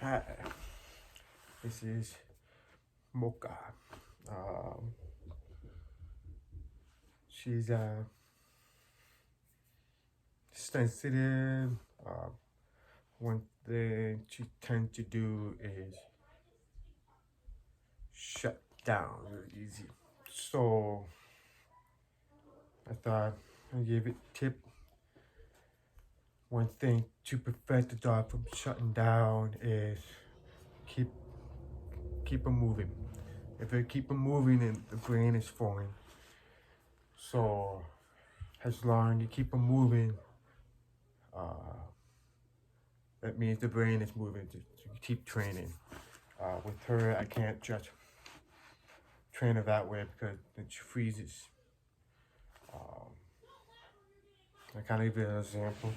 Hi, this is Mocha. She's sensitive. One thing she tends to do is shut down really easy. So I thought I'd give it a tip. One thing to prevent the dog from shutting down is keep her moving. If you keep her moving, then the brain is forming. So as long as you keep her moving, that means the brain is moving to keep training. With her, I can't just train her that way because then she freezes. I kind of give you an example.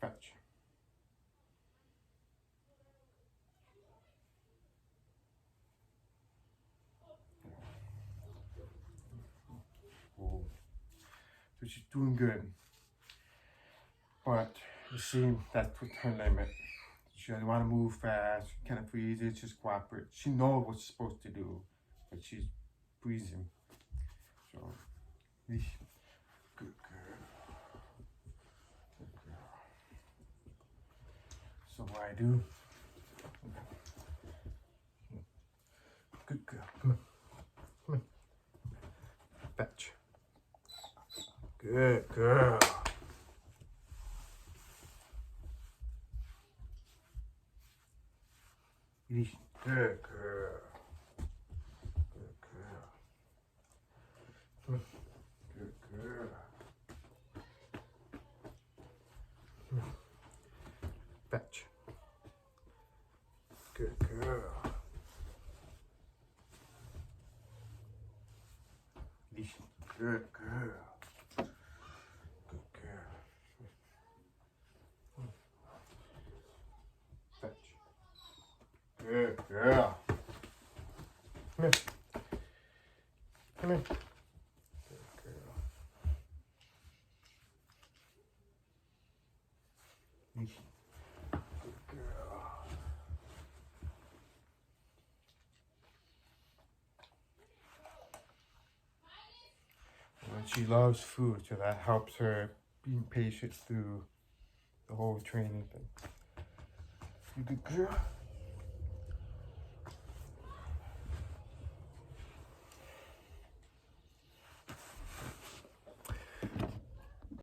Fetch. So she's doing good. But you see, that's with her limit. She doesn't want to move fast, she kind of freezes, just cooperate. She knows what she's supposed to do, but she's freezing. So, good girl. Good girl. So what I do, good girl, come on, come on, fetch. Good girl. Good girl. Good girl. Come on. Good girl. Come on. Fetch. Good girl. Good girl. Good girl. Fetch. Good girl. Come here. Come here. Good girl. Good girl. And she loves food, so that helps her being patient through the whole training thing. You good girl?